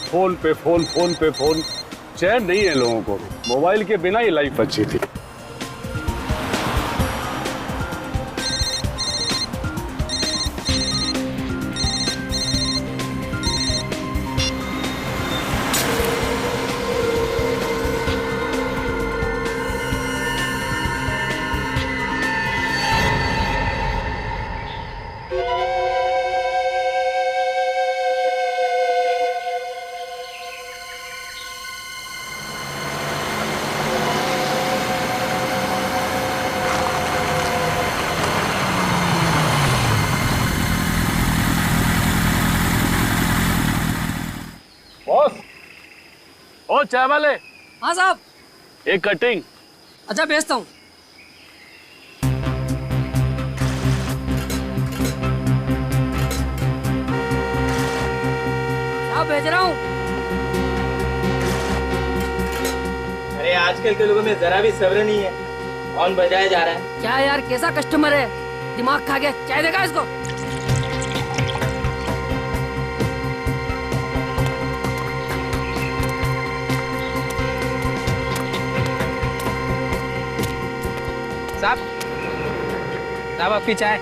Phone पे phone, phone पे phone. चैन नहीं है लोगों को। मोबाइल के बिना ही लाइफ अच्छी थी। बॉस, ओ चाय वाले। हाँ साहब। एक कटिंग। अच्छा भेजता हूँ। साहब भेज रहा हूँ। अरे आजकल के लोगों में जरा भी सब्र नहीं है। कौन बजाया जा रहा है? क्या यार, कैसा कस्टमर है, दिमाग खा गया। चाय देगा इसको? साहब, साहब आपकी चाय।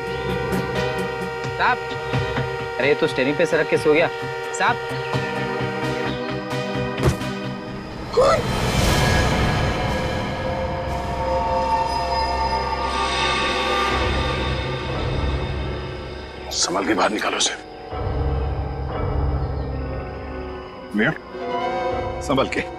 साहब, अरे ये तो स्टेरिंग पे सरक के सो गया। साहब, कौन? संभल के बाहर निकालो उसे। मियां, संभल के।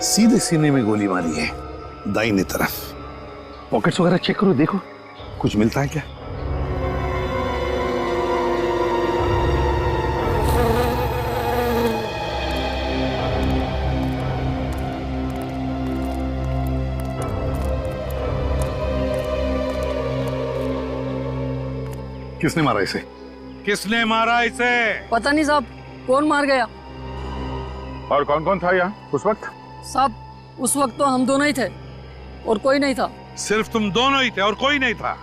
सीधे सीने में गोली मारी है, दाहिने तरफ। पॉकेट्स वगैरह चेक करो, देखो कुछ मिलता है क्या। किसने मारा इसे? किसने मारा इसे? पता नहीं साहब, कौन मार गया। और कौन कौन था यहाँ उस वक्त? साहब उस वक्त तो हम दोनों ही थे और कोई नहीं था। सिर्फ तुम दोनों ही थे और कोई नहीं था?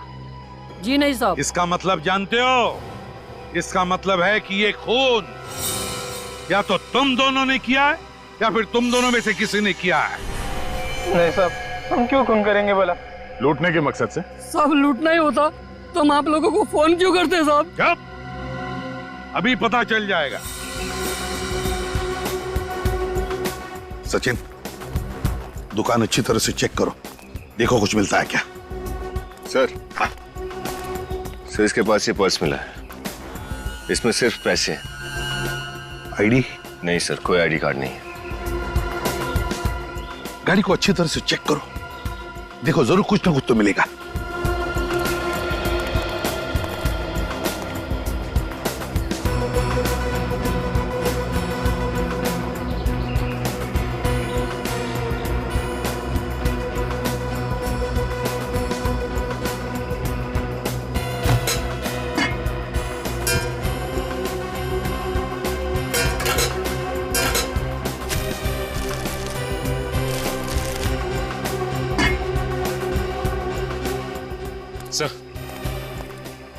जी नहीं साहब। इसका मतलब जानते हो? इसका मतलब है कि ये खून या तो तुम दोनों ने किया है या फिर तुम दोनों में से किसी ने किया है। नहीं साहब, हम क्यों खून करेंगे बोला? लूटने के मकसद से? साहब लूटना ही होता तो हम आप लोगों को फोन क्यों करते साहब? चुप, अभी पता चल जाएगा। सचिन, दुकान अच्छी तरह से चेक करो, देखो कुछ मिलता है क्या। सर, सर इसके पास ये पर्स मिला है, इसमें सिर्फ पैसे हैं। आईडी? नहीं सर, कोई आईडी कार्ड नहीं है। गाड़ी को अच्छी तरह से चेक करो, देखो जरूर कुछ ना कुछ तो मिलेगा। सर,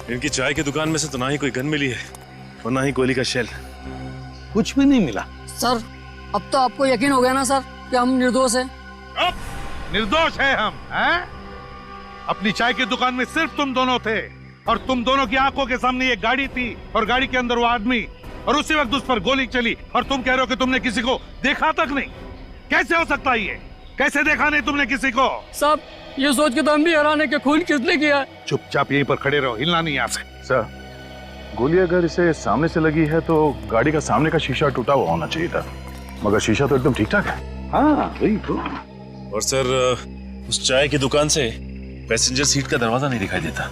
इनकी चाय की दुकान में से तो ना ही कोई गन मिली है और ना ही गोली का शेल। कुछ भी नहीं मिला। सर अब तो आपको यकीन हो गया ना सर कि हम निर्दोष हैं? अब निर्दोष है हम, हैं? अपनी चाय की दुकान में सिर्फ तुम दोनों थे और तुम दोनों की आंखों के सामने ये गाड़ी थी और गाड़ी के अंदर वो आदमी, और उसी वक्त उस पर गोली चली और तुम कह रहे हो कि तुमने किसी को देखा तक नहीं। कैसे हो सकता है ये? कैसे देखा नहीं तुमने किसी को? साहब ये सोच के तो हम भी हैरान है कि खून किसने किया है। चुपचाप यहीं पर खड़े रहो, हिलना नहीं यहाँ से। सर, गोली अगर इसे सामने से लगी है तो गाड़ी का सामने का शीशा टूटा हुआ होना चाहिए था, मगर शीशा तो एकदम ठीक ठाक है। हाँ वही तो। और सर, उस चाय की दुकान से पैसेंजर सीट का दरवाजा नहीं दिखाई देता।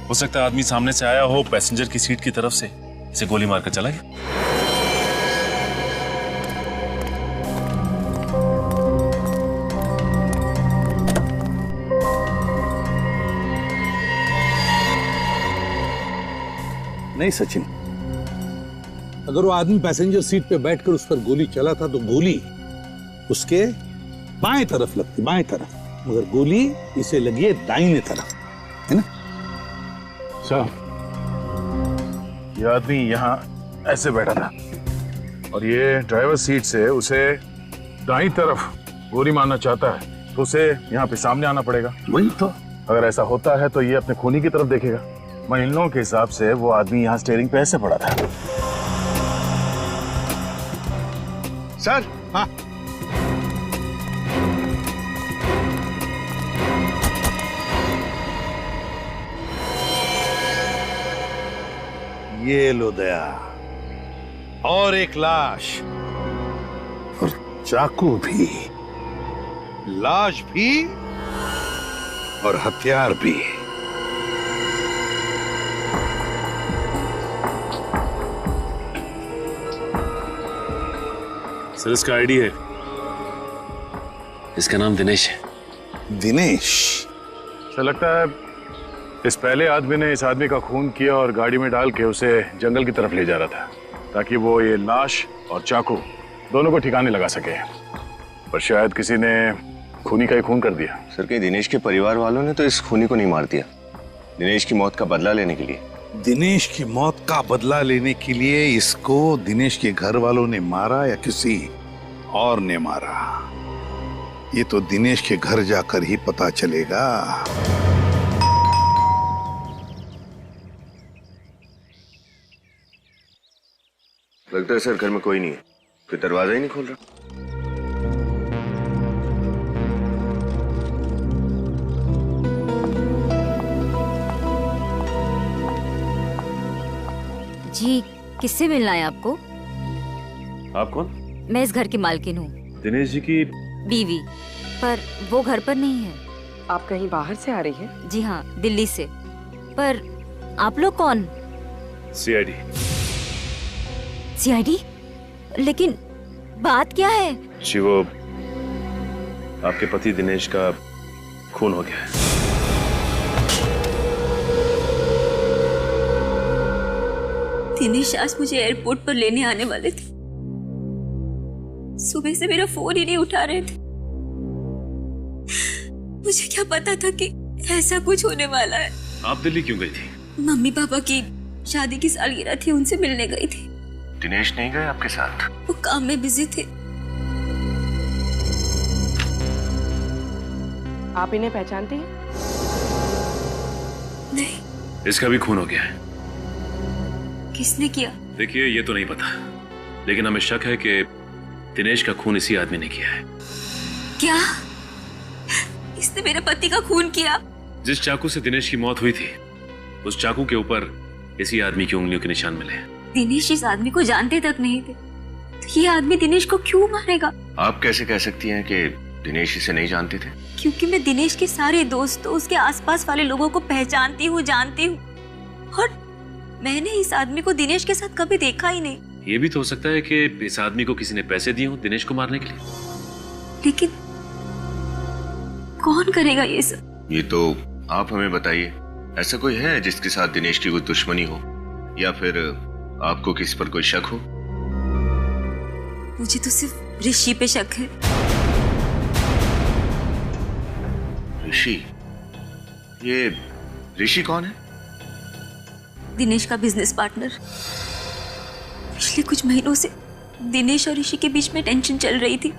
हो सकता है आदमी सामने से आया हो, पैसेंजर की सीट की तरफ से इसे गोली मारकर चला गया। नहीं सचिन, अगर वो आदमी पैसेंजर सीट पे बैठकर उस पर गोली चला था तो गोली उसके बाएं तरफ लगती, बाएं तरफ, मगर गोली इसे लगी है दाहिने तरफ, है ना? सर, ये आदमी यहाँ ऐसे बैठा था और ये ड्राइवर सीट से उसे दाईं तरफ गोली मारना चाहता है तो उसे यहाँ पे सामने आना पड़ेगा। वही तो। अगर ऐसा होता है तो ये अपने खूनी की तरफ देखेगा। मैं इन लोगों के हिसाब से वो आदमी यहाँ स्टीयरिंग पे ऐसे पड़ा था। सर, हाँ, ये लो दया, और एक लाश, और चाकू भी, लाश भी और हथियार भी। सर, इसका आईडी है। इसका नाम दिनेश है। दिनेश? सर, लगता है इस पहले आदमी ने इस आदमी का खून किया और गाड़ी में डाल के उसे जंगल की तरफ ले जा रहा था ताकि वो ये लाश और चाकू दोनों को ठिकाने लगा सके, पर शायद किसी ने खूनी का ही खून कर दिया। सर, कहीं दिनेश के परिवार वालों ने तो इस खूनी को नहीं मार दिया? दिनेश की मौत का बदला लेने के लिए? दिनेश की मौत का बदला लेने के लिए इसको दिनेश के घर वालों ने मारा या किसी और ने मारा, ये तो दिनेश के घर जाकर ही पता चलेगा। लगता है सर घर में कोई नहीं है, कोई दरवाजा ही नहीं खोल रहा। जी, किससे मिलना है आपको? आप कौन? मैं इस घर की मालकिन हूँ, दिनेश जी की बीवी, पर वो घर पर नहीं है। आप कहीं बाहर से आ रही हैं? जी हाँ, दिल्ली से। पर आप लोग कौन? सीआईडी। सीआईडी? लेकिन बात क्या है? जी, वो आपके पति दिनेश का खून हो गया है। दिनेश आज मुझे एयरपोर्ट पर लेने आने वाले थे। सुबह से मेरा फोन ही नहीं उठा रहे थे। मुझे क्या पता था कि ऐसा कुछ होने वाला है। आप दिल्ली क्यों गई थी? मम्मी पापा की शादी की सालगिरह थी, उनसे मिलने गई थी। दिनेश नहीं गए आपके साथ? वो काम में बिजी थे। आप इन्हें पहचानती हैं? नहीं। इसका भी खून हो गया है। किसने किया? देखिए, ये तो नहीं पता, लेकिन हमें शक है कि दिनेश का खून इसी आदमी ने किया है। क्या? इसने मेरे पति का खून किया? जिस चाकू से दिनेश की मौत हुई थी, उस चाकू के ऊपर इसी आदमी की उंगलियों के निशान मिले। दिनेश इस आदमी को जानते तक नहीं थे, तो ये आदमी दिनेश को क्यों मारेगा? आप कैसे कह सकती हैं कि दिनेश इसे नहीं जानते थे? क्योंकि मैं दिनेश के सारे दोस्तों, उसके आसपास वाले लोगों को पहचानती हूँ, जानती हूँ, और मैंने इस आदमी को दिनेश के साथ कभी देखा ही नहीं। ये भी तो हो सकता है कि इस आदमी को किसी ने पैसे दिए हो दिनेश को मारने के लिए। लेकिन कौन करेगा ये सब? ये तो आप हमें बताइए। ऐसा कोई है जिसके साथ दिनेश की कोई दुश्मनी हो, या फिर आपको किसी पर कोई शक हो? मुझे तो सिर्फ ऋषि पे शक है। ऋषि? ये ऋषि कौन है? दिनेश का बिजनेस पार्टनर। पिछले कुछ महीनों से दिनेश और ऋषि के बीच में टेंशन चल रही थी।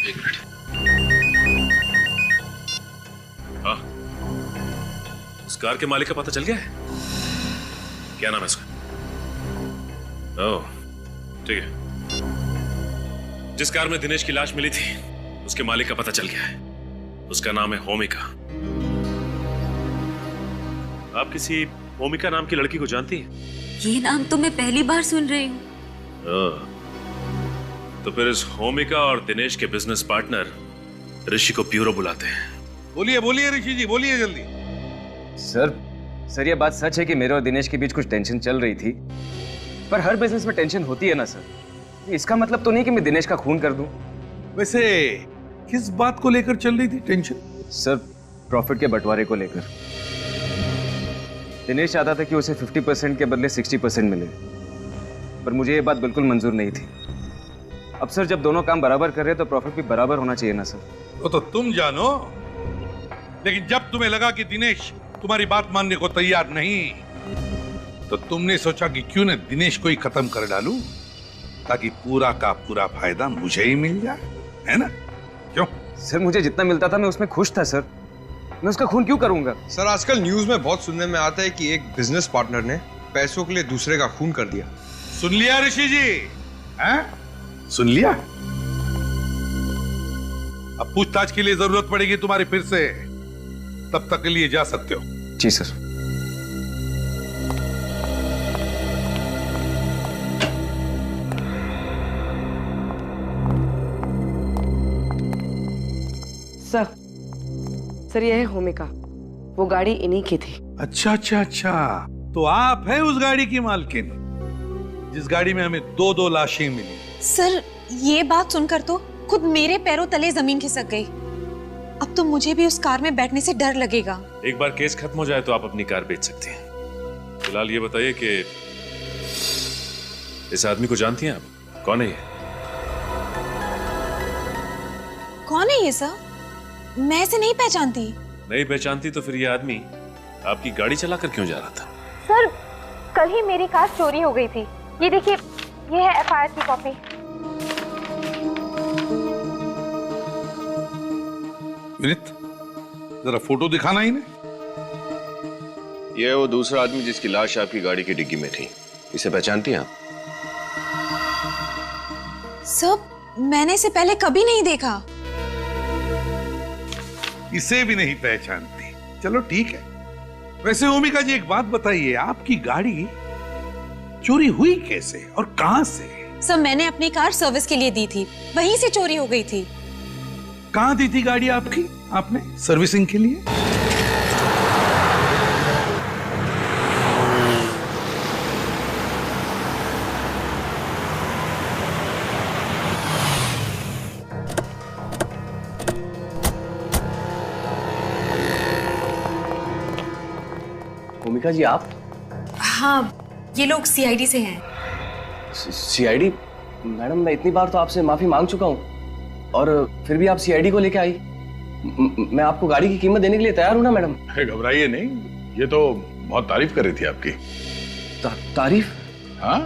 एक मिनट। हाँ, उस कार के मालिक का पता चल गया है? क्या नाम है उसका? ओह, ठीक है। जिस कार में दिनेश की लाश मिली थी, उसके मालिक का पता चल गया है। उसका नाम है होमिका। आप किसी होमिका नाम की लड़की को जानती हैं? ये नाम तो मैं पहली बार सुन रही हूँ। तो फिर इस होमिका और दिनेश के बिजनेस पार्टनर ऋषि को ब्यूरो बुलाते हैं। बोलिए बोलिए ऋषि जी, बोलिए जल्दी। सर, ये बात सच है कि मेरे और दिनेश के बीच कुछ टेंशन चल रही थी, पर हर बिजनेस में टेंशन होती है ना सर। इसका मतलब तो नहीं कि मैं दिनेश का खून कर दूं। वैसे किस बात को लेकर चल रही थी टेंशन? सर, प्रॉफिट के बंटवारे को लेकर। दिनेश चाहता था कि उसे 50% के बदले 60% मिले, पर मुझे ये बात बिल्कुल मंजूर नहीं थी। अब सर, जब दोनों काम बराबर कर रहे हैं तो प्रॉफिट भी बराबर होना चाहिए ना सर। वो तो तुम जानो, लेकिन जब तुम्हें लगा कि दिनेश तुम्हारी बात मानने को तैयार नहीं, तो तुमने सोचा कि क्यों न दिनेश को ही खत्म कर डालूं, ताकि पूरा का पूरा फायदा मुझे ही मिल जाए, है ना? क्यों? सर, मुझे जितना मिलता था मैं उसमें खुश था सर। मैं उसका खून क्यों करूंगा? सर, आजकल न्यूज में बहुत सुनने में आता है कि एक बिजनेस पार्टनर ने पैसों के लिए दूसरे का खून कर दिया। सुन लिया ऋषि जी? हैं? सुन लिया? अब पूछताछ के लिए जरूरत पड़ेगी तुम्हारी फिर से, तब तक के लिए जा सकते हो। जी सर। सर यह है होमिका, वो गाड़ी इन्हीं की थी। अच्छा अच्छा अच्छा, तो आप है उस गाड़ी की मालकिन जिस गाड़ी में हमें 2-2 लाशें मिली। सर, ये बात सुनकर तो खुद मेरे पैरों तले जमीन खिसक गई। अब तो मुझे भी उस कार में बैठने से डर लगेगा। एक बार केस खत्म हो जाए तो आप अपनी कार बेच सकती हैं। फिलहाल ये बताइए कि इस आदमी को जानती हैं आप? कौन है ये? कौन है ये सर? मैं इसे नहीं पहचानती। नहीं पहचानती तो फिर ये आदमी आपकी गाड़ी चलाकर क्यों जा रहा था? सर, कल ही मेरी कार चोरी हो गई थी। ये देखिए, ये है एफआईआर की कॉपी। विनीत, जरा फोटो दिखाना इन्हें। यह है वो दूसरा आदमी जिसकी लाश आपकी गाड़ी की डिग्गी में थी। इसे पहचानती हैं आप? सर, मैंने इसे पहले कभी नहीं देखा। इसे भी नहीं पहचानती? चलो ठीक है। वैसे ओमिका जी, एक बात बताइए, आपकी गाड़ी चोरी हुई कैसे और कहां से? सर, मैंने अपनी कार सर्विस के लिए दी थी, वहीं से चोरी हो गई थी। कहां दी थी गाड़ी आपकी आपने सर्विसिंग के लिए? भूमिका जी, आप? हाँ, ये लोग सीआईडी से हैं। सीआईडी? मैडम, मैं इतनी बार तो आपसे माफी मांग चुका हूँ और फिर भी आप सीआईडी को लेके आई। मैं आपको गाड़ी की कीमत देने के लिए तैयार हूँ ना मैडम। घबराइए नहीं, ये तो बहुत तारीफ कर रही थी आपकी। तारीफ? हाँ,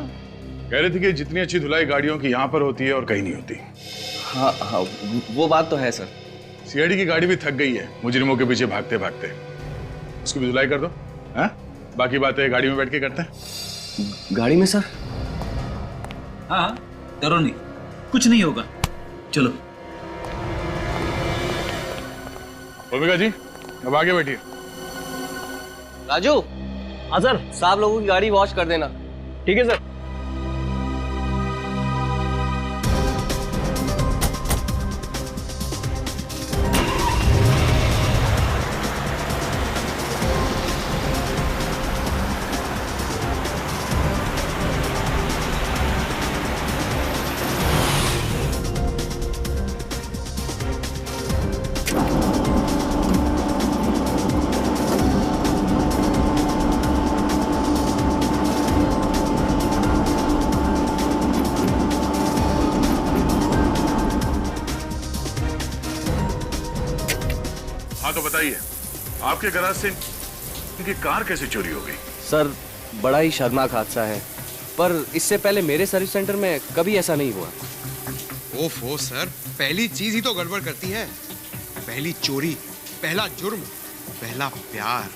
कह रही थी कि जितनी अच्छी धुलाई गाड़ियों की यहाँ पर होती है और कहीं नहीं होती। हाँ, वो बात तो है सर। सीआईडी की गाड़ी भी थक गई है मुजरिमों के पीछे भागते भागते। उसकी भी धुलाई कर दो। हाँ, बाकी बातें गाड़ी में बैठ के करते हैं। गाड़ी में सर? हाँ, डरो नहीं, कुछ नहीं होगा। चलो। भूमिका जी, अब आगे बैठिए। राजू। हाँ सर। साहब लोगों की गाड़ी वॉश कर देना। ठीक है सर। तो बताइए, आपके गैराज से इनकी कार कैसे चोरी हो गई? सर, बड़ा ही शर्मनाक हादसा है, पर इससे पहले मेरे सर्विस सेंटर में कभी ऐसा नहीं हुआ। ओफो सर, पहली चीज ही तो गड़बड़ करती है। पहली चोरी, पहला जुर्म, पहला प्यार।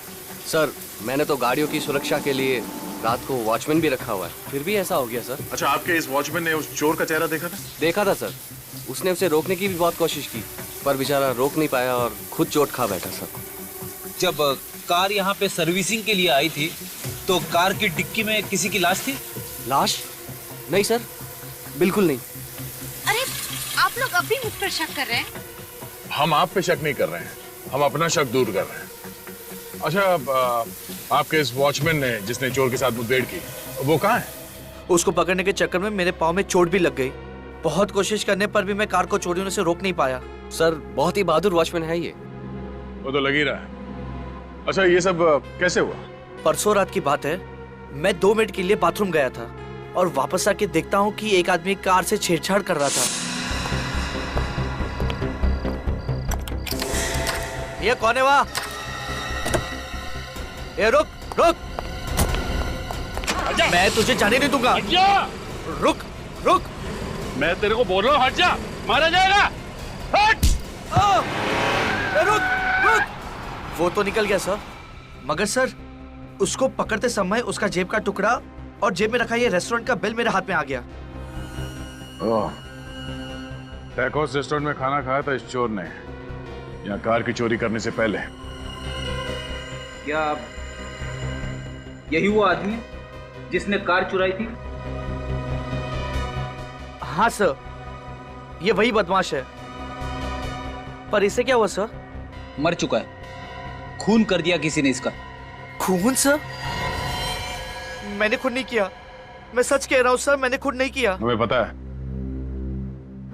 सर, मैंने तो गाड़ियों की सुरक्षा के लिए रात को वॉचमैन भी रखा हुआ है, फिर भी ऐसा हो गया सर। अच्छा, आपके इस वॉचमैन ने उस चोर का चेहरा देखा था? देखा था सर। उसने उसे रोकने की भी बहुत कोशिश की, पर बेचारा रोक नहीं पाया और खुद चोट खा बैठा सर। जब कार यहाँ पे सर्विसिंग के लिए आई थी तो कार की डिक्की में किसी की लाश थी? लाश? नहीं सर, बिल्कुल नहीं। अरे, आप लोग अब भी मुझ पर शक कर रहे हैं? हम आप पे शक नहीं कर रहे हैं, हम अपना शक दूर कर रहे हैं। अच्छा, आपके इस वॉचमैन ने जिसने चोर के साथ मुठभेड़ की, वो कहाँ है? उसको पकड़ने के चक्कर में मेरे पाँव में चोट भी लग गई। बहुत कोशिश करने पर भी मैं कार को चोरी होने से रोक नहीं पाया। सर, बहुत ही बहादुर वॉचमैन है ये। वो तो लग ही रहा है। अच्छा, ये सब कैसे हुआ? परसों रात की बात है, मैं 2 मिनट के लिए बाथरूम गया था और वापस आके देखता हूँ कि एक आदमी कार से छेड़छाड़ कर रहा था। ये कौन है वहाँ? ये रुक रुक, मैं तुझे जाने नहीं दूंगा। रुक रुक, मैं तेरे को बोल रहा हूँ हट जा, मारा जाएगा। हट! रुक रुक। वो तो निकल गया सर, मगर सर उसको पकड़ते समय उसका जेब का टुकड़ा और जेब में रखा ये रेस्टोरेंट का बिल मेरे हाथ में आ गया। टैकोस रेस्टोरेंट में खाना खाया था इस चोर ने, यहाँ कार की चोरी करने से पहले। क्या यही वो आदमी जिसने कार चुराई थी? हाँ सर, ये वही बदमाश है। पर इसे क्या हुआ सर? मर चुका है, खून कर दिया किसी ने इसका। खून सर? मैंने खून नहीं किया, मैं सच कह रहा हूँ सर, मैंने खून नहीं किया। हमें पता है।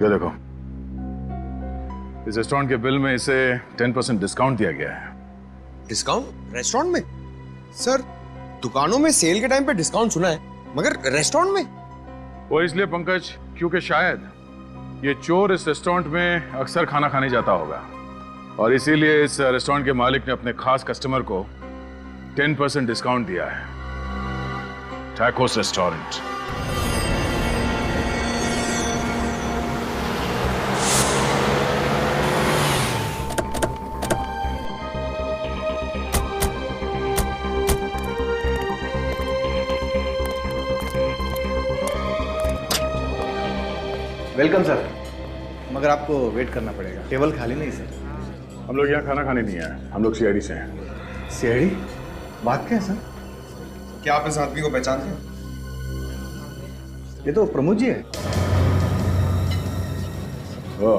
ये देखो, इस रेस्टोरेंट के बिल में इसे 10% डिस्काउंट दिया गया है। डिस्काउंट रेस्टोरेंट में? सर दुकानों में सेल के टाइम पे डिस्काउंट सुना है, मगर रेस्टोरेंट में? वो इसलिए पंकज, क्योंकि शायद ये चोर इस रेस्टोरेंट में अक्सर खाना खाने जाता होगा और इसीलिए इस रेस्टोरेंट के मालिक ने अपने खास कस्टमर को 10% डिस्काउंट दिया है। Tacos restaurant. वेलकम सर, मगर आपको वेट करना पड़ेगा, टेबल खाली नहीं सर। हम लोग यहाँ खाना खाने नहीं आए, हम लोग सीआईडी से हैं। सीआईडी? बात क्या है सर? क्या आप इस आदमी को पहचानते हैं? ये तो प्रमोद जी है। ओ,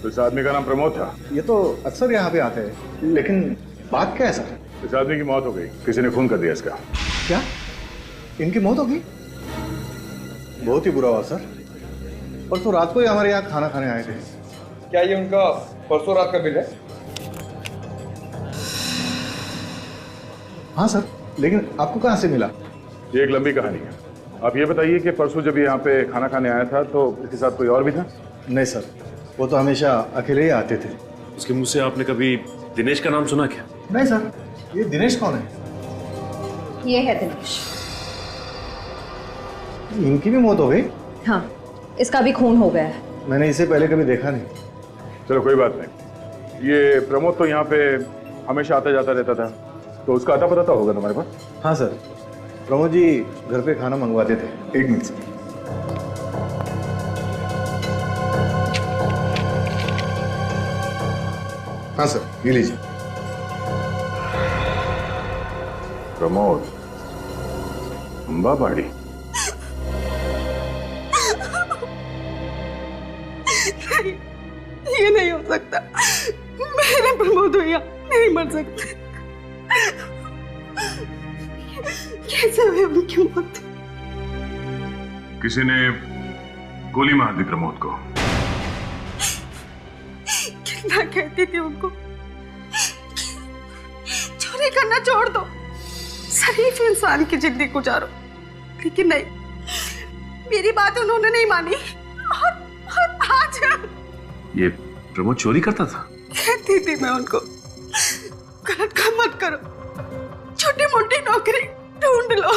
तो इस आदमी का नाम प्रमोद था? ये तो अक्सर यहाँ पे आते हैं, लेकिन बात क्या है सर? इस आदमी की मौत हो गई, किसी ने खून कर दिया इसका। क्या? इनकी मौत हो गई? बहुत ही बुरा हुआ सर, परसों रात को ही हमारे यहाँ खाना खाने आए थे। क्या ये उनका परसों रात का बिल है? हाँ सर, लेकिन आपको कहाँ से मिला? ये एक लंबी कहानी है। आप ये बताइए कि परसों जब यहाँ पे खाना खाने आया था तो इसके साथ कोई और भी था? नहीं सर, वो तो हमेशा अकेले ही आते थे। उसके मुंह से आपने कभी दिनेश का नाम सुना क्या? नहीं सर, ये दिनेश कौन है? ये है दिनेश। इनकी भी मौत हो गई? हाँ, इसका भी खून हो गया है। मैंने इसे पहले कभी देखा नहीं। चलो कोई बात नहीं। ये प्रमोद तो यहाँ पे हमेशा आता जाता रहता था, तो उसका आता पता तो होगा तुम्हारे पास? हाँ सर, प्रमोद जी घर पे खाना मंगवाते थे। एक मिनट सर। हाँ सर, ये लीजिए। प्रमोद अंबाबाड़ी? ये नहीं हो सकता, मेरे प्रमोद भैया नहीं मर सकते। कैसे हुई उनकी मौत? किसी ने गोली मार दी प्रमोद को। कितना कहती थी उनको चोरी करना छोड़ दो, शरीफ इंसान की जिंदगी गुजारो, लेकिन नहीं, मेरी बात उन्होंने नहीं मानी। और आज ये प्रमोद चोरी करता था? कहती थी मैं उनको गलत काम मत करो, छोटी मोटी नौकरी ढूंढ लो।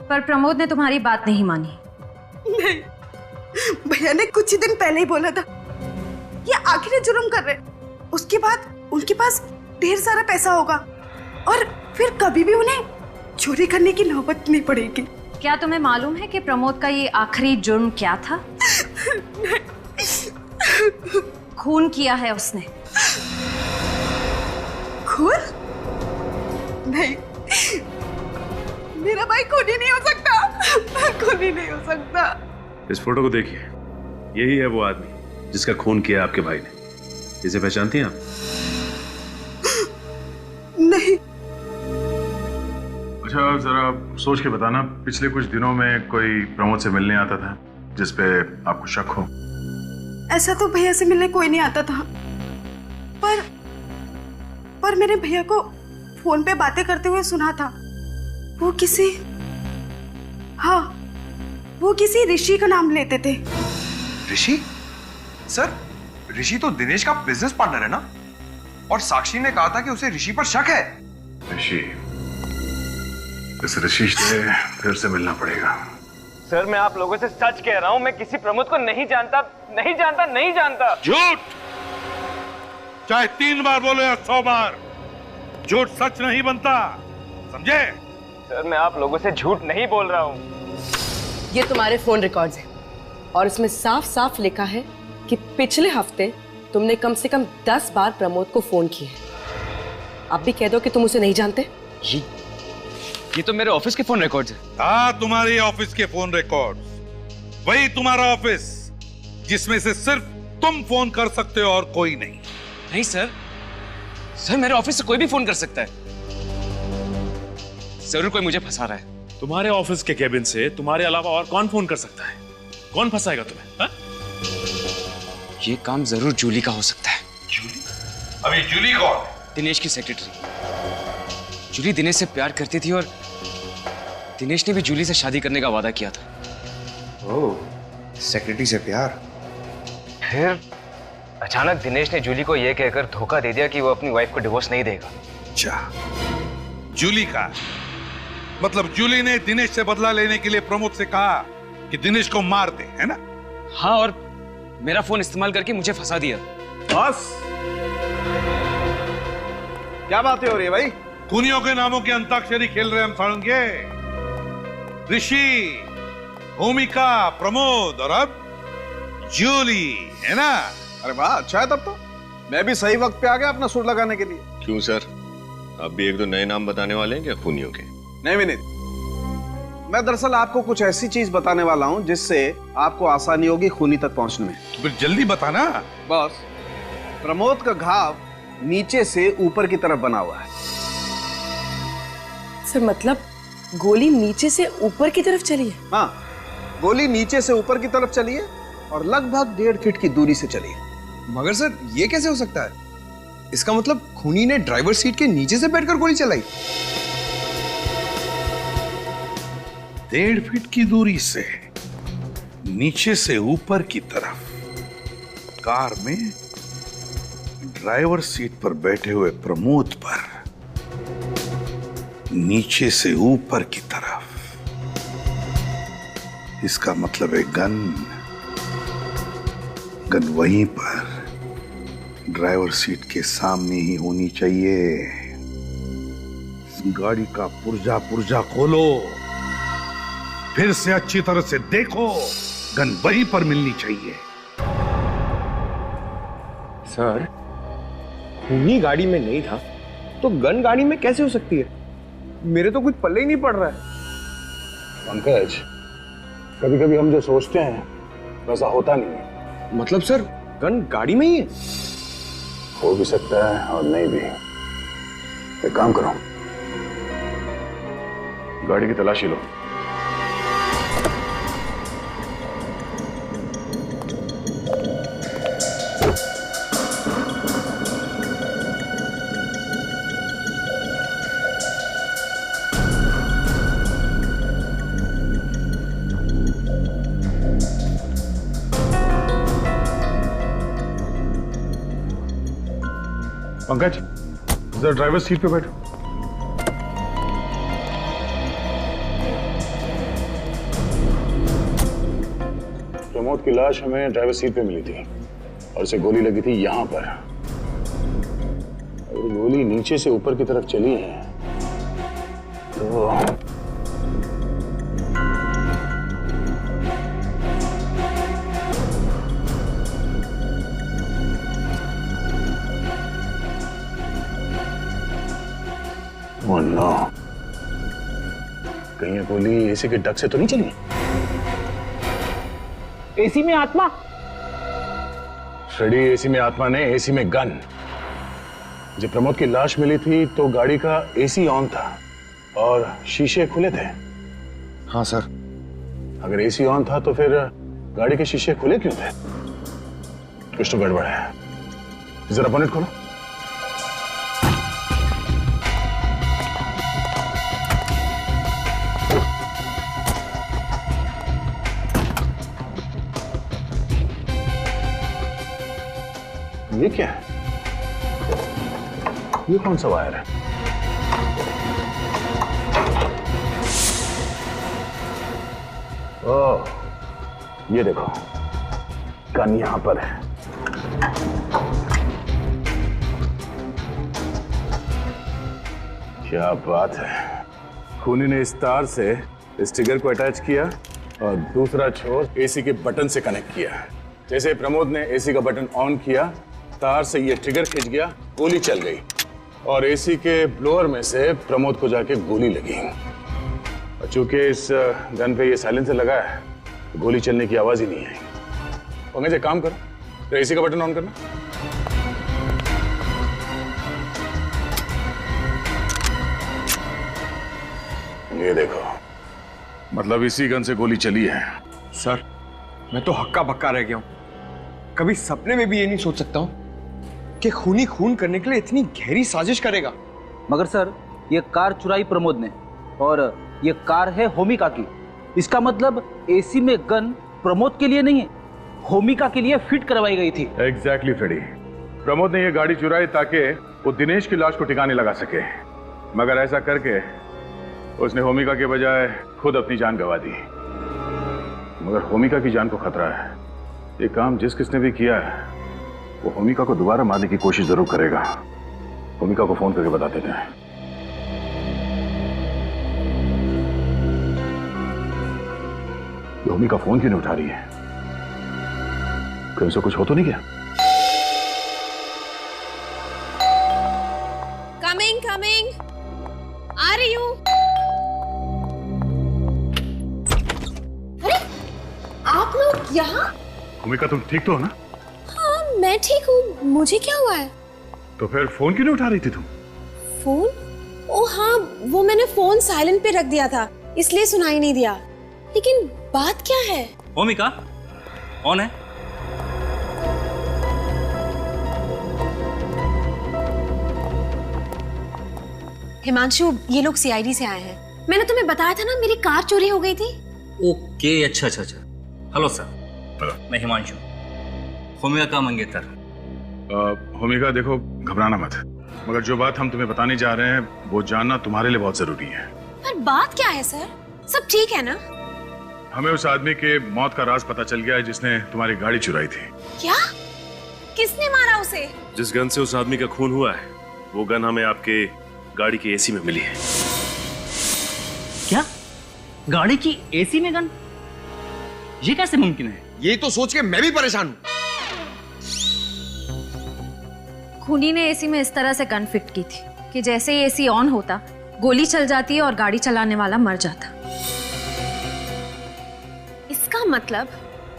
पर प्रमोद ने तुम्हारी बात नहीं मानी। नहीं, भैया ने कुछ ही दिन पहले ही बोला था ये आखिरी जुर्म कर रहे, उसके बाद उनके पास ढेर सारा पैसा होगा और फिर कभी भी उन्हें चोरी करने की नौबत नहीं पड़ेगी। क्या तुम्हें मालूम है कि प्रमोद का ये आखिरी जुर्म क्या था? खून किया है उसने। खून? नहीं, मेरा भाई खूनी नहीं हो सकता, खूनी नहीं हो सकता। इस फोटो को देखिए, यही है वो आदमी जिसका खून किया आपके भाई ने। इसे पहचानती हैं आप? नहीं। अच्छा जरा सोच के बताना, पिछले कुछ दिनों में कोई प्रमोद से मिलने आता था जिसपे आपको शक हो? ऐसा तो भैया से मिलने कोई नहीं आता था, पर मेरे भैया को फोन पे बातें करते हुए सुना था। वो किसी ऋषि का नाम लेते थे। ऋषि? सर, ऋषि तो दिनेश का बिजनेस पार्टनर है ना? और साक्षी ने कहा था कि उसे ऋषि पर शक है। ऋषि, इस ऋषि से फिर से मिलना पड़ेगा। सर, मैं आप लोगों से सच कह रहा हूं, मैं किसी प्रमोद को नहीं जानता। झूठ! चाहे 3 बार बोलो या 100 बार, झूठ सच नहीं बनता, समझे? सर, मैं आप लोगों से झूठ नहीं बोल रहा हूं। ये तुम्हारे फोन रिकॉर्ड्स हैं और इसमें साफ साफ लिखा है कि पिछले हफ्ते तुमने कम से कम 10 बार प्रमोद को फोन किया है। आप भी कह दो कि तुम उसे नहीं जानते। ये तो मेरे ऑफिस के फोन रिकॉर्ड्स हैं। हाँ, तुम्हारे ऑफिस के फोन रिकॉर्ड्स। वही तुम्हारा ऑफिस जिसमें से सिर्फ तुम फोन कर सकते हो और कोई नहीं। नहीं सर, मेरे ऑफिस से कोई भी फोन कर सकता है। जरूर कोई मुझे फंसा रहा है। तुम्हारे ऑफिस के केबिन से तुम्हारे अलावा और कौन फोन कर सकता है? कौन फंसाएगा तुम्हें? हा? ये काम जरूर जूली का हो सकता है। जूली? अभी जूली कौन? दिनेश की सेक्रेटरी। जूली दिनेश से प्यार करती थी और दिनेश ने भी जूली से शादी करने का वादा किया था। ओह, सेक्रेटरी से प्यार। फिर अचानक दिनेश ने जूली को यह कहकर धोखा दे दिया कि वो अपनी वाइफ को डिवोर्स नहीं देगा। अच्छा, जूली का मतलब जूली ने दिनेश से बदला लेने के लिए प्रमोद से कहा कि दिनेश को मार दे, है ना? हाँ, और मेरा फोन इस्तेमाल करके मुझे फंसा दिया। बस क्या बातें हो रही है भाई? खूनियों के नामों की अंताक्षरी खेल रहे हम सारंगे। ऋषि, भूमिका, प्रमोद और अब जूली, है ना? अरे वाह, अच्छा है तब तो। मैं भी सही वक्त पे आ गया अपना सुर लगाने के लिए। क्यों सर, आप भी 1-2 नए नाम बताने वाले हैं क्या खूनियों के? नहीं विनीत, मैं दरअसल आपको कुछ ऐसी चीज बताने वाला हूं जिससे आपको आसानी होगी खूनी तक पहुंचने में। तो फिर जल्दी बताना। बॉस, प्रमोद का घाव नीचे से ऊपर की तरफ बना हुआ है। सर, मतलब गोली नीचे से ऊपर की तरफ चली है? हाँ, गोली नीचे से ऊपर की तरफ चली है और लगभग 1.5 फीट की दूरी से चली है। मगर सर, ये कैसे हो सकता है? इसका मतलब खूनी ने ड्राइवर सीट के नीचे से बैठकर गोली चलाई। 1.5 फीट की दूरी से नीचे से ऊपर की तरफ कार में ड्राइवर सीट पर बैठे हुए प्रमोद पर नीचे से ऊपर की तरफ। इसका मतलब है गन वहीं पर ड्राइवर सीट के सामने ही होनी चाहिए। गाड़ी का पुर्जा खोलो, फिर से अच्छी तरह से देखो, गन वहीं पर मिलनी चाहिए। सर, खूनी गाड़ी में नहीं था तो गन गाड़ी में कैसे हो सकती है? मेरे तो कुछ पल्ले ही नहीं पड़ रहा है। पंकज, कभी कभी हम जो सोचते हैं वैसा होता नहीं है। मतलब सर, गन गाड़ी में ही है? हो भी सकता है और नहीं भी। एक काम करो, गाड़ी की तलाशी लो। पंकज, जरा ड्राइवर सीट पे बैठो। प्रमोद की लाश हमें ड्राइवर सीट पे मिली थी और उसे गोली लगी थी यहां पर। अगर गोली नीचे से ऊपर की तरफ चली है तो Oh no. कहीं ये गोली एसी के डक से तो नहीं चली? एसी में आत्मा? फ्रेडी, एसी में आत्मा नहीं, एसी में गन। जब प्रमोद की लाश मिली थी तो गाड़ी का एसी ऑन था और शीशे खुले थे। हाँ सर। अगर एसी ऑन था तो फिर गाड़ी के शीशे खुले क्यों थे? कुछ तो गड़बड़ है। जरा बोनेट खोलो। ये क्या है? ये कौन सा वायर है? ओह, ये देखो, गन यहां पर है। क्या बात है। खूनी ने इस तार से इस ट्रिगर को अटैच किया और दूसरा छोर एसी के बटन से कनेक्ट किया। जैसे प्रमोद ने एसी का बटन ऑन किया, तार से ये ट्रिगर खिंच गया, गोली चल गई और एसी के ब्लोअर में से प्रमोद को जाके गोली लगी। और चूंकि इस गन पे ये साइलेंसर लगा है, तो गोली चलने की आवाज ही नहीं आई। पंकज एक काम करो, तो एसी का बटन ऑन करना। ये देखो, मतलब इसी गन से गोली चली है। सर, मैं तो हक्का बक्का रह गया हूं। कभी सपने में भी ये नहीं सोच सकता हूं कि खूनी खून करने के लिए इतनी गहरी साजिश करेगा। मगर सर, ये कार चुराई प्रमोद ने और ये कार है होमिका की। इसका मतलब एसी में गन प्रमोद के लिए नहीं है, होमिका के लिए फिट करवाई गई थी। Exactly Freddy. प्रमोद ने ये गाड़ी चुराई ताकि वो दिनेश की लाश को ठिकाने लगा सके, मगर ऐसा करके उसने होमिका के बजाय खुद अपनी जान गंवा दी। मगर होमिका की जान को खतरा है। ये काम जिस किसने भी किया है, वो होमिका को दोबारा मारने की कोशिश जरूर करेगा। होमिका को फोन करके बता देते हैं। होमिका फोन क्यों नहीं उठा रही है? कहीं उसे कुछ हो तो नहीं गया? कमिंग कमिंग, आ रही हूँ। अरे आप लोग यहाँ? होमिका तुम ठीक तो हो ना? हाँ मैं ठीक हूँ, मुझे क्या हुआ है? तो फिर फोन क्यों नहीं उठा रही थी तुम? फोन? ओ हाँ, वो मैंने फोन साइलेंट पे रख दिया था, इसलिए सुनाई नहीं दिया। लेकिन बात क्या है? होमिका कौन है? हिमांशु, ये लोग सीआईडी से आए हैं। मैंने तुम्हें बताया था ना, मेरी कार चोरी हो गई थी। ओके, अच्छा अच्छा अच्छा। हेलो सर, मैं हिमांशु, होमिका का मंगेतर। होमिका देखो, घबराना मत, मगर जो बात हम तुम्हें बताने जा रहे हैं वो जानना तुम्हारे लिए बहुत जरूरी है। पर बात क्या है सर? सब ठीक है ना? हमें उस आदमी के मौत का राज पता चल गया है जिसने तुम्हारी गाड़ी चुराई थी। क्या? किसने मारा उसे? जिस गन से उस आदमी का खून हुआ है, वो गन हमें आपके गाड़ी की एसी में मिली है। क्या? गाड़ी की एसी में गन? ये कैसे मुमकिन है? ये तो सोच के मैं भी परेशान हूं। खूनी ने एसी में इस तरह से गन फिट की थी कि जैसे ही एसी ऑन होता, गोली चल जाती है और गाड़ी चलाने वाला मर जाता। इसका मतलब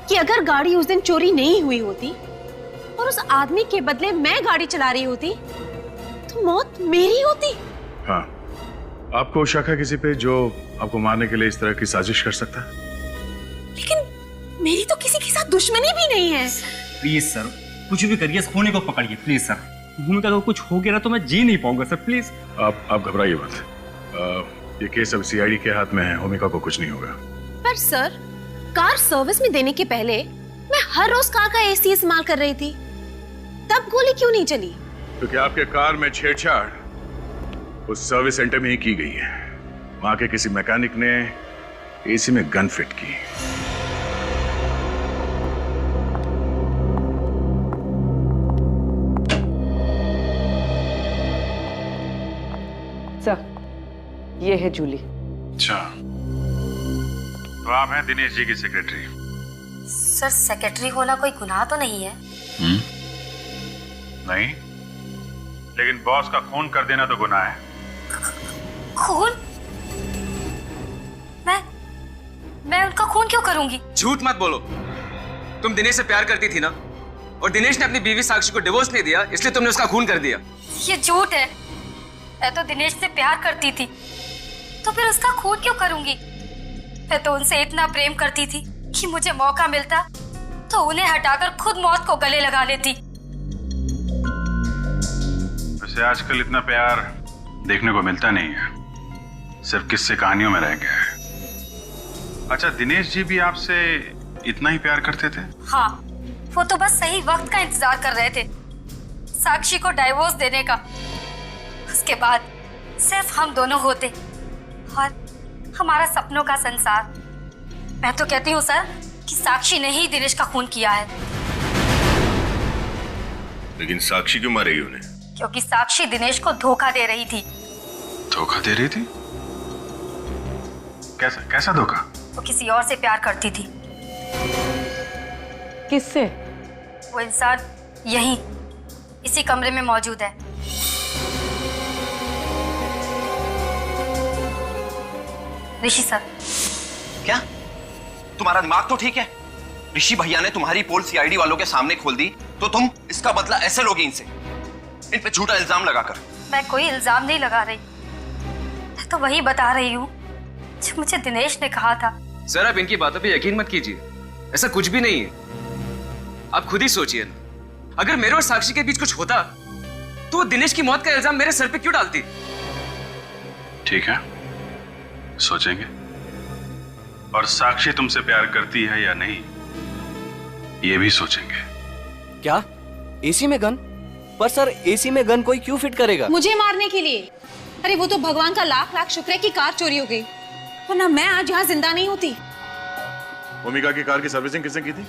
कि अगर गाड़ी उस दिन चोरी नहीं हुई होती और उस आदमी के बदले मैं गाड़ी चला रही होती, तो मौत मेरी होती। हाँ, आपको शक है किसी पे जो आपको मारने के लिए इस तरह की साजिश कर सकता है? लेकिन मेरी तो किसी के साथ दुश्मनी भी नहीं है। प्लीज सर, कुछ भी करिए, इस खूनी को पकड़िए प्लीज सर। भूमिका को कुछ हो गया तो मैं जी नहीं पाऊंगा सर, प्लीज। आप घबराइए मत। ये केस अब सीआईडी के हाथ में है, होमिका को कुछ नहीं होगा। पर सर, कार सर्विस में देने के पहले मैं हर रोज कार का एसी इस्तेमाल कर रही थी, तब गोली क्यों नहीं चली? क्योंकि आपके कार में छेड़छाड़ उस सर्विस सेंटर में ही की गई है। वहां के किसी मैकेनिक ने एसी में गन फिट की। सर, ये है जूली। अच्छा, तो आप हैं दिनेश जी की सेक्रेटरी? सर, सेक्रेटरी होना कोई गुनाह तो नहीं है? नहीं, लेकिन बॉस का खून कर देना तो गुनाह है। खून? मैं उनका खून क्यों करूंगी? झूठ मत बोलो। तुम दिनेश से प्यार करती थी ना, और दिनेश ने अपनी बीवी साक्षी को डिवोर्स नहीं दिया, इसलिए तुमने उसका खून कर दिया। ये झूठ है। मैं तो दिनेश से प्यार करती थी, तो फिर उसका खून क्यों करूंगी? मैं तो उनसे इतना प्रेम करती थी कि मुझे मौका मिलता तो उन्हें हटाकर खुद मौत को गले लगा लेती। वैसे आजकल इतना प्यार देखने को मिलता नहीं है, सिर्फ किस्से कहानियों में रह गया है। अच्छा, दिनेश जी भी आपसे इतना ही प्यार करते थे? हाँ, वो तो बस सही वक्त का इंतजार कर रहे थे साक्षी को डाइवोर्स देने का। उसके बाद सिर्फ हम दोनों होते और हमारा सपनों का संसार। मैं तो कहती हूँ सर कि साक्षी ने ही दिनेश का खून किया है। लेकिन साक्षी क्यों मारेगी उन्हें? क्योंकि साक्षी दिनेश को धोखा दे रही थी। धोखा दे रही थी? कैसा कैसा धोखा? वो किसी और से प्यार करती थी। किससे? वो इंसान यहीं इसी कमरे में मौजूद है। ऋषि सर। क्या तुम्हारा दिमाग तो ठीक है? ऋषि भैया ने तुम्हारी पोल सीआईडी वालों के सामने खोल दी तो तुम इसका बदला ऐसे लोगे इनसे, इन पे झूठा इल्जाम लगाकर। मैं कोई इल्जाम नहीं लगा रही, मैं तो वही बता रही हूँ जो मुझे दिनेश ने कहा था। सर आप इनकी बातों पे यकीन मत कीजिए, ऐसा कुछ भी नहीं है। आप खुद ही सोचिए ना, अगर मेरे और साक्षी के बीच कुछ होता तो वो दिनेश की मौत का इल्जाम मेरे सर पे क्यों डालती? ठीक है, सोचेंगे। और साक्षी तुमसे प्यार करती है या नहीं ये भी सोचेंगे। क्या एसी में गन? पर सर एसी में गन कोई क्यों फिट करेगा? मुझे मारने के लिए। अरे वो तो भगवान का लाख लाख शुक्र है कि कार चोरी हो गई, वरना मैं आज यहाँ जिंदा नहीं होती। भूमिका की कार की सर्विसिंग किसने की थी?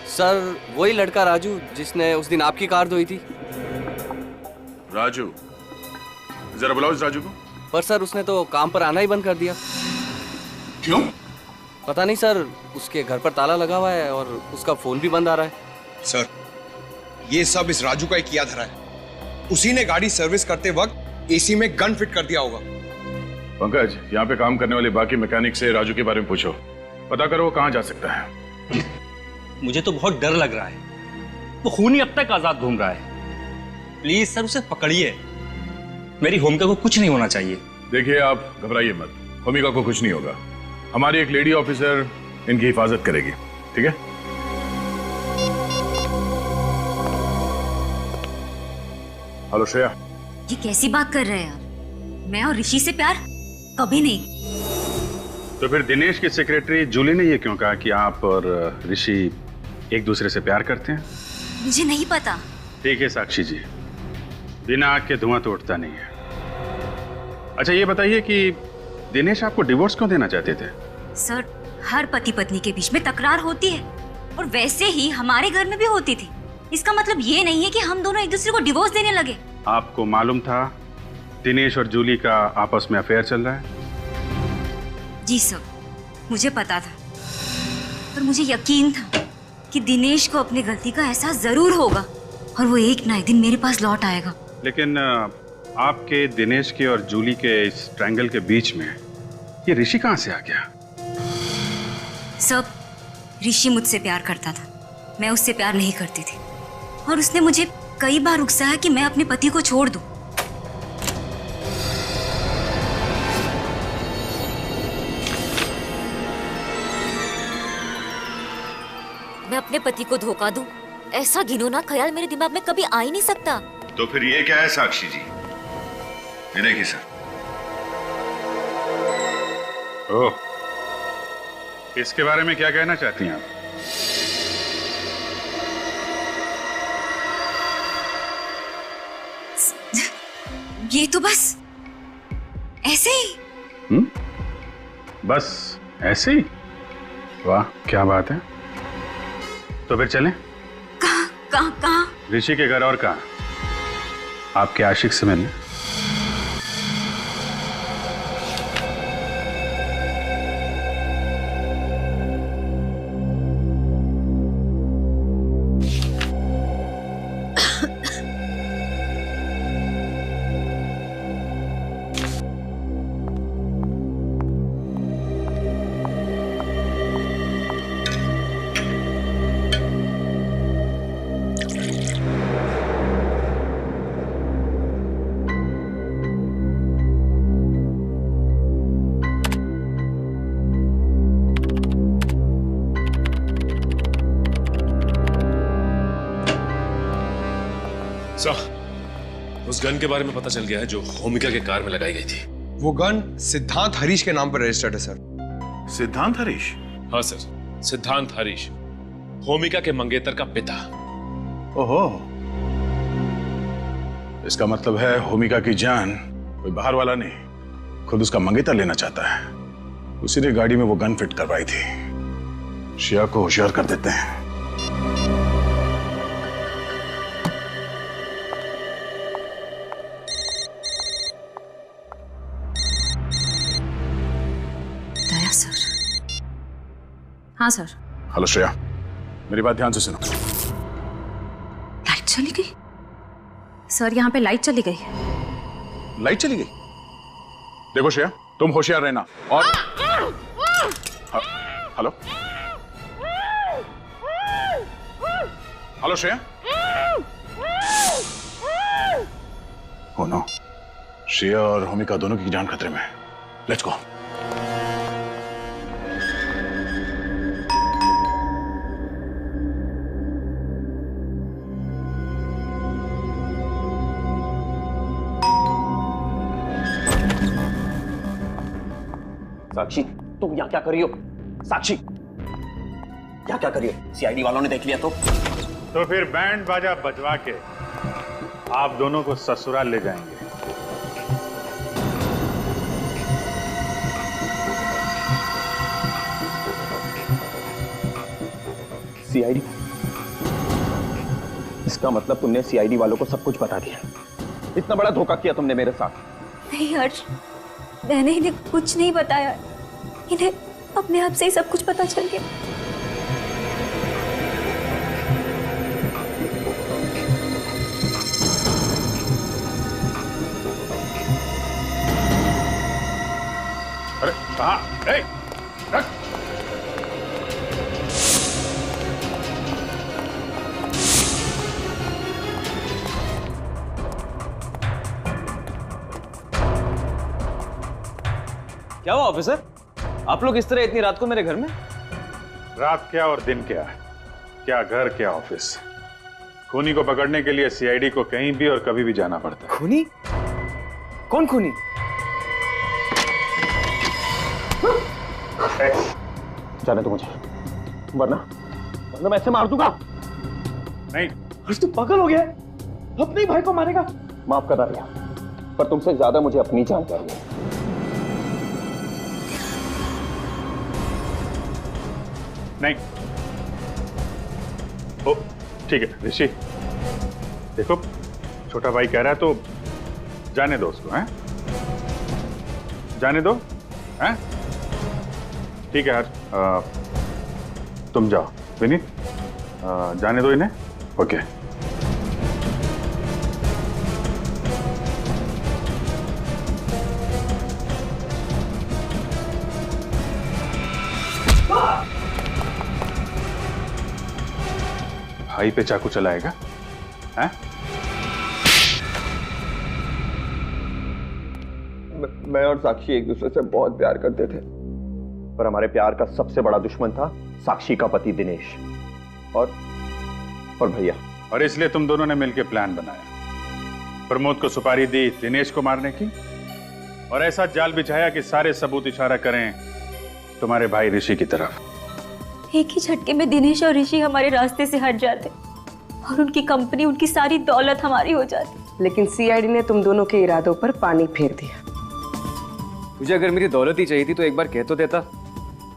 सर वही लड़का राजू जिसने उस दिन आपकी कार धोई थी। राजू? जरा बुलाओ इस राजू को। पर सर उसने तो काम पर आना ही बंद कर दिया। क्यों? पता नहीं सर, उसके घर पर ताला लगा हुआ है और उसका फोन भी बंद आ रहा है। सर ये सब इस राजू का ही किया धरा है। उसी ने गाड़ी सर्विस करते वक्त एसी में गन फिट कर दिया होगा। पंकज, यहाँ पे काम करने वाले बाकी मैकेनिक से राजू के बारे में पूछो, पता करो वो कहाँ जा सकता है। मुझे तो बहुत डर लग रहा है, वो खूनी अब तक आजाद घूम रहा है। प्लीज सर उसे पकड़िए, मेरी होमिका को कुछ नहीं होना चाहिए। देखिए आप घबराइए मत, होमिका को कुछ नहीं होगा। हमारी एक लेडी ऑफिसर इनकी हिफाजत करेगी, ठीक है? हेलो श्रेया। ये कैसी बात कर रहे हैं आप? मैं और ऋषि से प्यार कभी नहीं। तो फिर दिनेश की सेक्रेटरी जूली ने ये क्यों कहा कि आप और ऋषि एक दूसरे से प्यार करते हैं? मुझे नहीं पता। ठीक है साक्षी जी, बिना आग के धुआं तो उठता नहीं है। अच्छा ये बताइए कि दिनेश आपको डिवोर्स क्यों देना चाहते थे? सर हर पति पत्नी के बीच में तकरार होती है और वैसे ही हमारे घर में भी होती थी। इसका मतलब ये नहीं है कि हम दोनों एक दूसरे को डिवोर्स देने लगे। आपको मालूम था दिनेश और जूली का आपस में अफेयर चल रहा है? जी सर, मुझे पता था, पर मुझे यकीन था कि दिनेश को अपनी गलती का एहसास जरूर होगा और वो एक ना एक दिन मेरे पास लौट आएगा। लेकिन आपके, दिनेश के और जूली के इस ट्रायंगल के बीच में ये ऋषि कहाँ से आ गया? सब ऋषि मुझसे प्यार करता था, मैं उससे प्यार नहीं करती थी और उसने मुझे कई बार उकसाया कि मैं अपने पति को छोड़ दूं। मैं अपने पति को धोखा दूं, ऐसा घिनौना ख्याल मेरे दिमाग में कभी आ ही नहीं सकता। तो फिर ये क्या है साक्षी जी? ये देखिए सर। ओह, इसके बारे में क्या कहना चाहती हैं आप? ये तो बस ऐसे ही। बस ऐसे ही? वाह क्या बात है। तो फिर चलें? कहाँ? ऋषि के घर और कहाँ? आपके आशिक से मिलने। उस गन के बारे में पता चल गया है जो होमिका के कार में लगाई गई थी। वो गन सिद्धांत हरीश के नाम पर रजिस्टर्ड है सर। सिद्धांत हरीश? हाँ सर, सिद्धांत हरीश, होमिका के मंगेतर का पिता। ओहो, इसका मतलब है होमिका की जान कोई बाहर वाला नहीं, खुद उसका मंगेतर लेना चाहता है। उसी ने गाड़ी में वो गन फिट करवाई थी। शिया को होशियार कर देते हैं। दया सर। हाँ सर। हेलो श्रेया, मेरी बात ध्यान से सुनो। लाइट चली गई सर, यहाँ पे लाइट चली गई। लाइट चली गई? देखो श्रेया, तुम होशियार रहना। और हेलो हेलो श्रेया। हो नो, श्रेया और होमिका दोनों की जान खतरे में है। Let's go. साक्षी, तुम यहाँ क्या कर रही हो? साक्षी, यहाँ क्या कर रही हो? सीआईडी वालों ने देख लिया तो फिर बैंड बाजा बजवा के आप दोनों को ससुराल ले जाएंगे। सीआईडी? इसका मतलब तुमने सीआईडी वालों को सब कुछ बता दिया। इतना बड़ा धोखा किया तुमने मेरे साथ। नहीं हर्ष, मैंने इन्हें कुछ नहीं बताया। इन्हें अपने आप से ही सब कुछ पता चल गया। अरे कहाँ? रख। क्या हुआ ऑफिसर? आप लोग इस तरह इतनी रात को मेरे घर में? रात क्या और दिन क्या, क्या घर क्या ऑफिस। खूनी को पकड़ने के लिए सीआईडी को कहीं भी और कभी भी जाना पड़ता है। खूनी? कौन खूनी? जाने दो मुझे, वरना मैं ऐसे मार दूंगा। नहीं, तू पागल हो गया है? अपने भाई को मारेगा? माफ करना भैया, पर तुमसे ज्यादा मुझे अपनी जानकारी है। नहीं। ओ, ठीक है ऋषि, देखो छोटा भाई कह रहा है तो जाने दो उसको, हैं? जाने दो, हैं? ठीक है यार, तुम जाओ विनीत, जाने दो इन्हें। ओके। भाई पे चाकू चलाएगा, हैं? मैं और साक्षी एक दूसरे से बहुत प्यार करते थे, पर हमारे प्यार का सबसे बड़ा दुश्मन था साक्षी का पति दिनेश और भैया। और इसलिए तुम दोनों ने मिलकर प्लान बनाया, प्रमोद को सुपारी दी दिनेश को मारने की, और ऐसा जाल बिछाया कि सारे सबूत इशारा करें तुम्हारे भाई ऋषि की तरफ। एक ही झटके में दिनेश और ऋषि हमारे रास्ते से हट जाते और उनकी कंपनी, उनकी सारी दौलत हमारी हो जाती। लेकिन सीआईडी ने तुम दोनों के इरादों पर पानी फेर दिया। तुझे अगर मेरी दौलत ही चाहिए थी तो एक बार कह तो देता।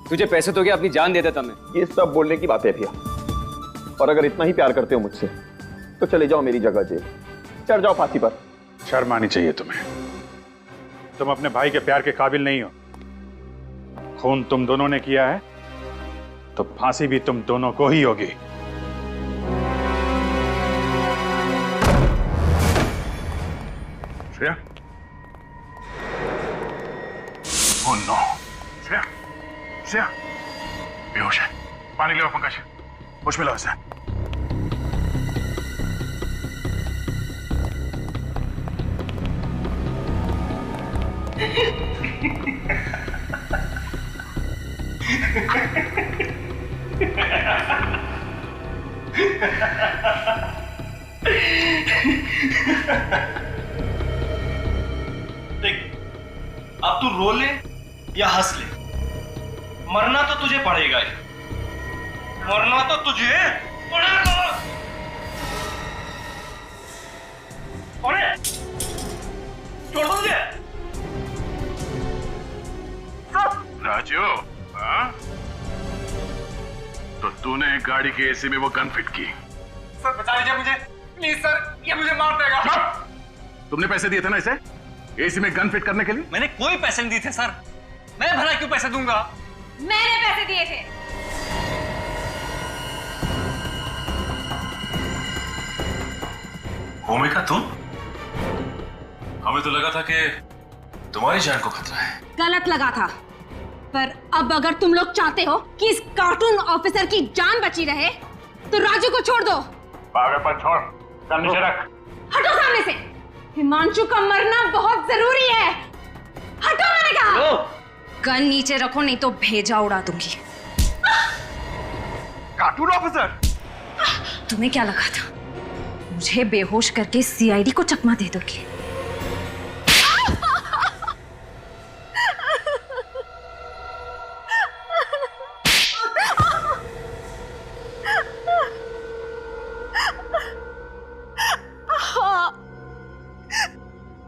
तुझे पैसे तो क्या, अपनी जान दे देता मैं। ये सब बोलने की बात है भैया, और अगर इतना ही प्यार करते हो मुझसे तो चले जाओ मेरी जगह जेल, चढ़ जाओ फांसी पर। शर्म आनी चाहिए तुम्हें, तुम अपने भाई के प्यार के काबिल नहीं हो। खून तुम दोनों ने किया है तो फांसी भी तुम दोनों को ही होगी। श्रेया, ओह नो, श्रेया, श्रेया बेहोश है। पानी ले पंकज, होश में लाओ इसे। देख, अब तू रो ले या हंस ले, मरना तो तुझे पड़ेगा ही। मरना तो तुझे पड़ेगा। अरे छोड़ दो मुझे। राजू, हाँ? तो तूने गाड़ी के एसी में वो गन फिट की? सर बचा लीजिए मुझे प्लीज सर, ये मुझे मार देगा। तुमने पैसे दिए थे ना इसे एसी में गन फिट करने के लिए? मैंने कोई पैसे नहीं दिए थे सर, मैं भला क्यों पैसे दूंगा? मैंने पैसे दिए थे। भूमिका तुम? हमें तो लगा था कि तुम्हारी जान को खतरा है। गलत लगा था, पर अब अगर तुम लोग चाहते हो कि इस कार्टून ऑफिसर की जान बची रहे तो राजू को छोड़ दो। पागलपन छोड़, गन नीचे रख। हटो सामने से। हिमांशु का मरना बहुत जरूरी है। हटो मैंने कहा। गन नीचे रखो नहीं तो भेजा उड़ा दूंगी। कार्टून ऑफिसर, तुम्हें क्या लगा था मुझे बेहोश करके सीआईडी को चकमा दे दोगे?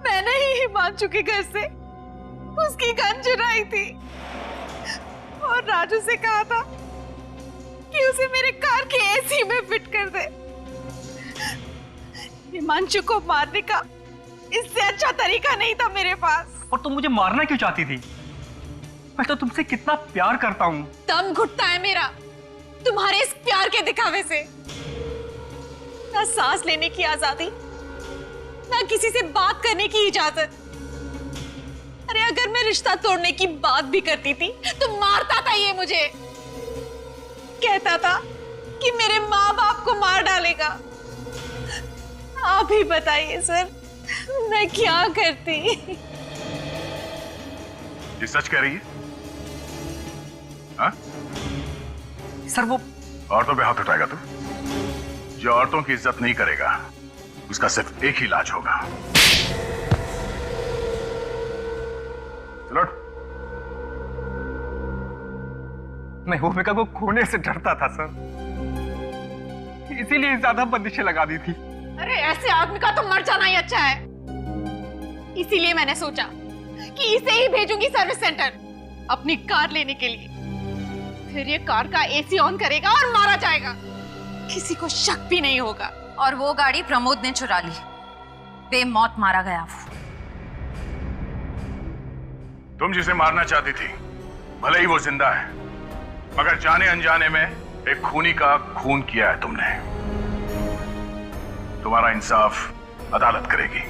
मैंने ही हिमांशु के घर से उसकी गन चुराई थी और राजू से कहा था कि उसे मेरे कार के एसी में फिट कर दे। हिमांशु को मारने का इससे अच्छा तरीका नहीं था मेरे पास। और तुम मुझे मारना क्यों चाहती थी? मैं तो तुमसे कितना प्यार करता हूँ। दम घुटता है मेरा तुम्हारे इस प्यार के दिखावे से। ना सांस लेने की आजादी, ना किसी से बात करने की इजाजत। अरे अगर मैं रिश्ता तोड़ने की बात भी करती थी तो मारता था ये मुझे। कहता था कि मेरे माँ बाप को मार डालेगा। आप ही बताइए सर, मैं क्या करती? ये सच कह रही है? हाँ? सर वो औरतों पे हाथ उठाएगा तू? जो औरतों की इज्जत नहीं करेगा उसका सिर्फ एक ही इलाज होगा। चलो। मैं भूमिका को खोने से डरता था सर, इसीलिए ज्यादा बंदिशें लगा दी थी। अरे ऐसे आदमी का तो मर जाना ही अच्छा है। इसीलिए मैंने सोचा कि इसे ही भेजूंगी सर्विस सेंटर अपनी कार लेने के लिए। फिर ये कार का एसी ऑन करेगा और मारा जाएगा, किसी को शक भी नहीं होगा। और वो गाड़ी प्रमोद ने चुरा ली, बेमौत मारा गया वो। तुम जिसे मारना चाहती थी भले ही वो जिंदा है, मगर जाने अनजाने में एक खूनी का खून किया है तुमने। तुम्हारा इंसाफ अदालत करेगी।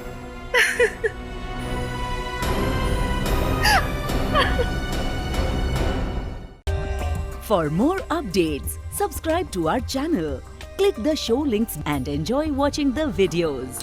For more updates, subscribe to our channel, click the show links and enjoy watching the videos.